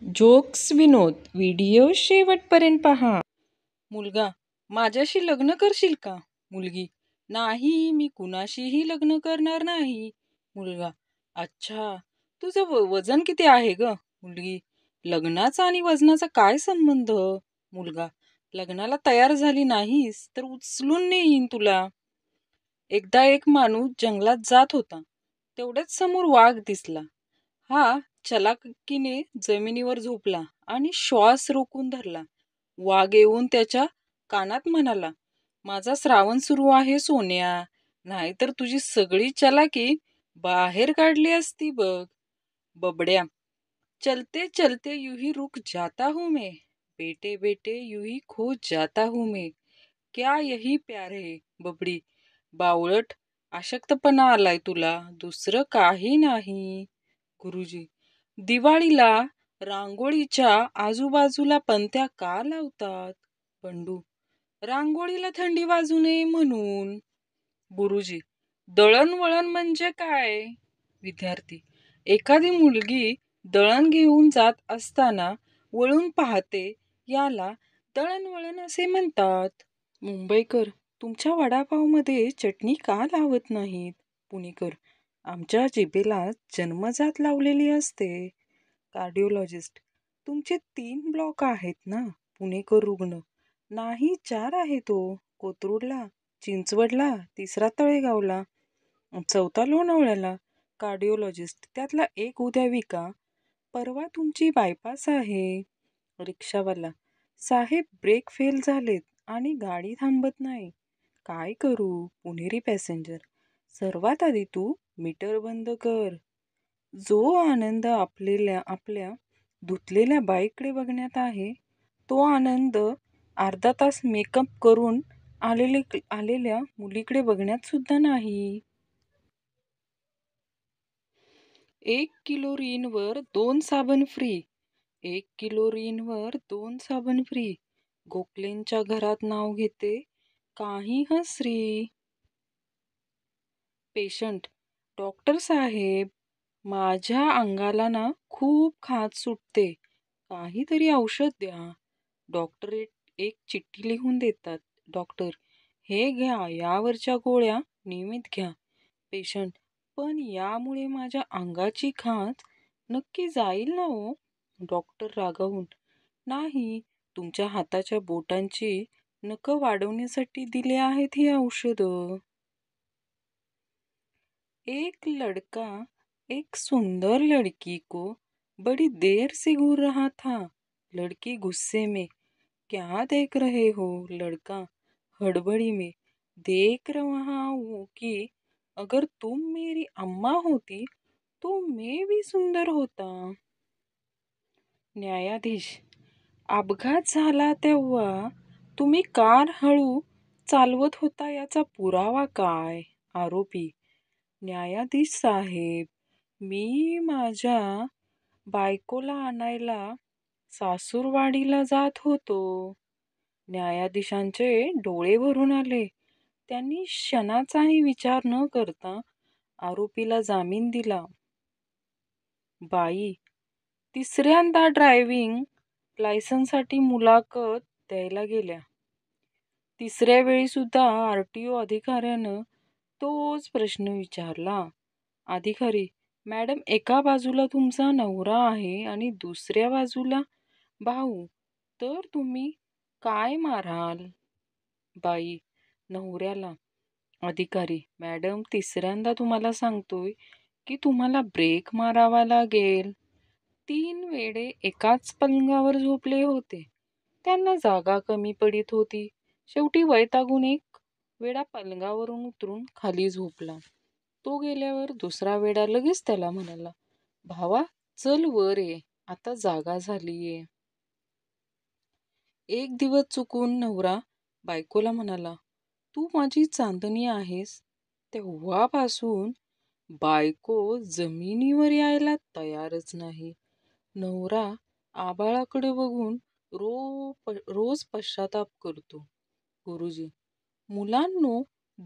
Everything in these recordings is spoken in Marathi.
जोक्स विनोद व्हिडिओ शेवटपर्यंत पहा. मुलगा, माझ्याशी लग्न करशील का? मुलगी, नाही, मी कुणाशीही लग्न करणार नाही. मुलगा, अच्छा, तुझं वजन किती आहे ग? मुलगी, लग्नाचा आणि वजनाचा काय संबंध? मुलगा, लग्नाला तयार झाली नाहीस तर उचलून नेईन तुला. एकदा एक माणूस जंगलात जात होता. तेवढ्याच समोर वाघ दिसला. हा चलाकीने जमिनीवर झोपला आणि श्वास रोखून धरला. वाघ येऊन त्याच्या कानात म्हणाला, माझा श्रावण सुरू आहे सोन्या, नाहीतर तुझी सगळी चलाकी बाहेर काढली असती बघ. बबड्या, चलते चलते यूं रुक जाता हूं मैं, बेटे बेटे यूं खो जाता हूं मैं, क्या यही प्यार है? बबडी, बावळट, अशक्तपणा आलाय तुला, दुसरं काही नाही. गुरुजी, दिवाळीला रांगोळीच्या आजूबाजूला पणत्या का लावतात? बंडू, रांगोळीला थंडी वाजू नये म्हणून. गुरुजी, दळणवळण म्हणजे काय? विद्यार्थी, एखादी मुलगी दळण घेऊन जात असताना वळून पाहते, याला दळणवळण असे म्हणतात. मुंबईकर, तुमच्या वडापावमध्ये चटणी का लावत नाहीत? पुणेकर, आमच्या जिभेला जन्मजात लावलेली असते. कार्डिओलॉजिस्ट, तुमचे 3 ब्लॉक आहेत ना? पुणेकर रुग्ण, नाही, 4 आहे तो. कोथरूडला, चिंचवडला, तिसरा तळेगावला, चौथा लोणावळ्याला. कार्डिओलॉजिस्ट, त्यातला एक उद्या विका, परवा तुमची बायपास आहे. रिक्षावाला, साहेब ब्रेक फेल झालेत आणि गाडी थांबत नाही, काय करू? पुणेरी पॅसेंजर, सर्वात आधी तू मीटर बंद कर. जो आनंद आपल्या धुतलेल्या बाईकडे बघण्यात आहे, तो आनंद अर्धा तास मेकअप करून आलेल्या मुलीकडे बघण्यात सुद्धा नाही. 1 किलो रीनवर 2 साबण फ्री. 1 किलो रीनवर 2 साबण फ्री. गोखलेंच्या घरात नाव घेते काही हसरी. पेशंट, डॉक्टर साहेब, माझ्या अंगाला ना खूप खाज सुटते, काहीतरी औषध द्या. डॉक्टर एक चिठ्ठी लिहून देतात. डॉक्टर, हे घ्या, यावरच्या गोळ्या नियमित घ्या. पेशंट, पण यामुळे माझ्या अंगाची खाज नक्की जाईल ना हो? डॉक्टर रागावून, नाही, तुमच्या हाताच्या बोटांची नखं वाढवण्यासाठी दिले आहेत ही औषधं. एक लड़का एक सुंदर लड़की को बड़ी देर से घूर रहा था. लड़की गुस्से में, क्या देख रहे हो? लड़का हड़बड़ी में, देख रहा हूँ कि अगर तुम मेरी अम्मा होती तो मैं भी सुंदर होता. न्यायाधीश, अपघात झाला तेव्हा तुम्ही कार हळू चालवत होता याचा पुरावा काय? आरोपी, न्यायाधीश साहेब, मी माझ्या बायकोला आणायला सासूरवाडीला जात होतो. न्यायाधीशांचे डोळे भरून आले. त्यांनी क्षणाचाही विचार न करता आरोपीला जामीन दिला. बाई, तिसऱ्यांदा ड्रायव्हिंग लायसन्ससाठी मुलाखत द्यायला गेल्या. तिसऱ्या वेळी सुद्धा RTO अधिकाऱ्यानं तोच प्रश्न विचारला. अधिकारी, मॅडम, एका बाजूला तुमचा नवरा आहे आणि दुसऱ्या बाजूला भाऊ, तर तुम्ही काय माराल? बाई, नवऱ्याला. अधिकारी, मॅडम, तिसऱ्यांदा तुम्हाला सांगतोय की तुम्हाला ब्रेक मारावा लागेल. 3 वेडे एकाच पलंगावर झोपले होते. त्यांना जागा कमी पडत होती. शेवटी वैतागून एक वेडा पलंगावरून उतरून खाली झोपला. तो गेल्यावर दुसरा वेडा लगेच त्याला म्हणाला, भावा, चल वर ये, आता जागा झालीये. एक दिवस चुकून नवरा बायकोला म्हणाला, तू माझी चांदणी आहेस. तेव्हापासून बायको जमिनीवर यायला तयारच नाही. नवरा आभाळाकडे बघून रोज पश्चाताप करतो. गुरुजी, मुलांनो,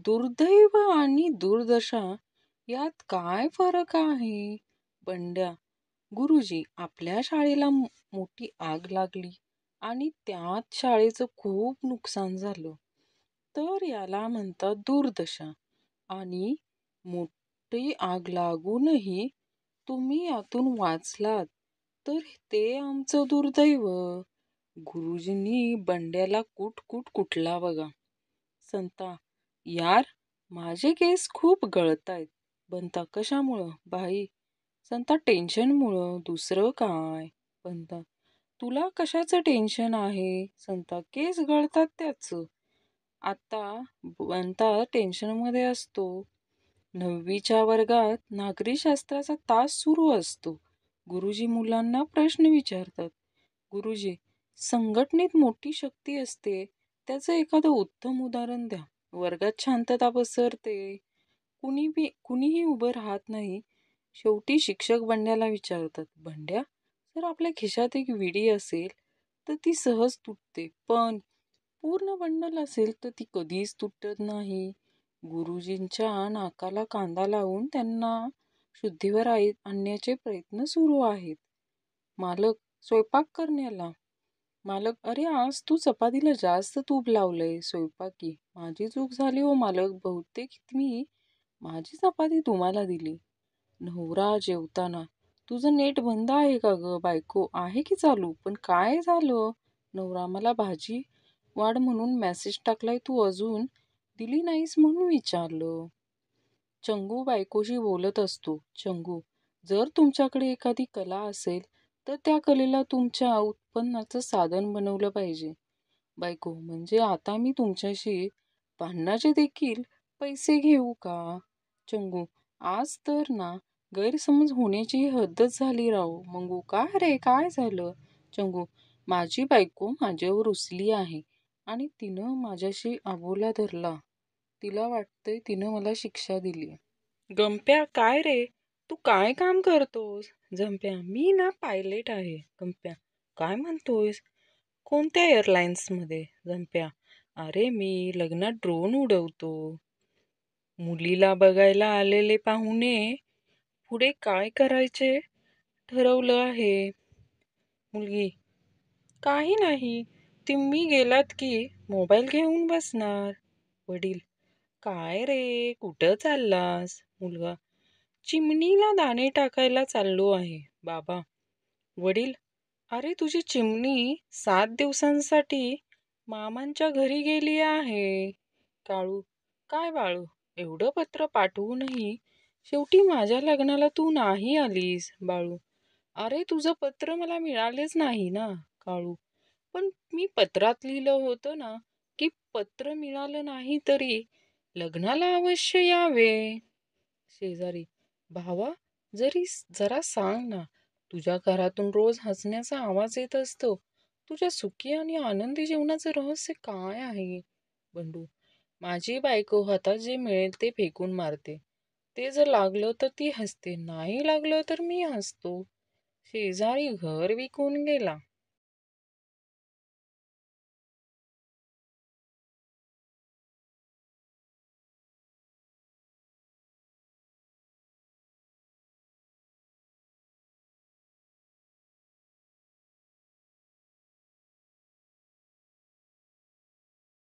दुर्दैव आणि दुर्दशा यात काय फरक आहे? बंड्या, गुरुजी, आपल्या शाळेला मोठी आग लागली आणि त्यात शाळेचं खूप नुकसान झालं. तर याला म्हणतात दुर्दशा. आणि मोठी आग लागूनही तुम्ही यातून वाचलात, तर ते आमचं दुर्दैव. गुरुजींनी बंड्याला कुट कुटला बघा. संता, यार, माझे केस खूप गळतायत. बंता, कशामुळं भाई? संता, टेन्शनमुळं. दुसरं काय? बंता, तुला कशाचं टेन्शन आहे? संता, केस गळतात त्याचं. आता बंता टेन्शनमध्ये असतो. 9वीच्या वर्गात नागरिकशास्त्राचा तास सुरू असतो. गुरुजी मुलांना प्रश्न विचारतात. गुरुजी, संघटनेत मोठी शक्ती असते, त्याचं एखादं उत्तम उदाहरण द्या. वर्गात शांतता पसरते. कुणीही उभं राहत नाही. शेवटी शिक्षक बंड्याला विचारतात, बंड्या, जर आपल्या खिशात एक विडी असेल तर ती सहज तुटते, पण पूर्ण बंडल असेल तर ती कधीच तुटत नाही. गुरुजींच्या नाकाला कांदा लावून त्यांना शुद्धीवर आणण्याचे प्रयत्न सुरू आहेत. मालक, स्वयंपाक करण्याला. मालक, अरे आज तू चपातीला जास्त तूप लावलंय स्वयंपाकी. माझी चूक झाली हो मालक, बहुतेक मी माझी चपाती तुम्हाला दिली. नवरा जेवताना, तुझं नेट बंद आहे का ग बायको? आहे की चालू? पण काय झालं? नवरा, मला भाजी वाढ म्हणून मेसेज टाकलाय, तू अजून दिली नाहीस म्हणून विचारलं. चंगू बायकोशी बोलत असतो. चंगू, जर तुमच्याकडे एखादी कला असेल तर त्या कलेला तुमच्या उत्पन्नाचं साधन बनवलं पाहिजे. बायको, म्हणजे आता मी तुमच्याशी भांडणाचे देखील पैसे घेऊ का? चंगू, आज तर ना गैरसमज होण्याची हद्दच झाली राव. मंगू, का रे, काय झालं? चंगू, माझी बायको माझ्यावर रुसली आहे आणि तिनं माझ्याशी अबोला धरला. तिला वाटतंय तिनं मला शिक्षा दिली. गंप्या, काय रे, तू काय काम करतोस? जंप्या, मी ना पायलट आहे. गंप्या, काय म्हणतोयस? कोणत्या एअरलाइन्समध्ये? जंप्या, अरे मी लग्नात ड्रोन उडवतो. मुलीला बघायला आलेले पाहुणे पुढे काय करायचे ठरवलं आहे? मुलगी, काही नाही, तुम्ही गेलात की मोबाईल घेऊन बसणार. वडील, काय रे, कुठं चाललास? मुलगा, चिमणीला दाणे टाकायला चाललो आहे. बाबा, वडील, अरे तुझी चिमणी 7 दिवसांसाठी मामांच्या घरी गेली आहे. काळू, काय बाळू, एवढं पत्र पाठवूनही शेवटी माझ्या लग्नाला तू नाही आलीस. बाळू, अरे तुझं पत्र मला मिळालेच नाही ना. काळू, पण मी पत्रात लिहिलं होतं ना की पत्र मिळालं नाही तरी लग्नाला अवश्य यावे. शेजारी, भावा, जरा सांग ना, तुझ्या घरातून रोज हसण्याचा आवाज येत असतो. तुझ्या सुखी आणि आनंदी जीवनाचं रहस्य काय आहे? बंडू, माझी बायको हातात जे मिळेल ते फेकून मारते. ते जर लागलं तर ती हसते, नाही लागलं तर मी हसतो. शेजारी घर विकून गेला.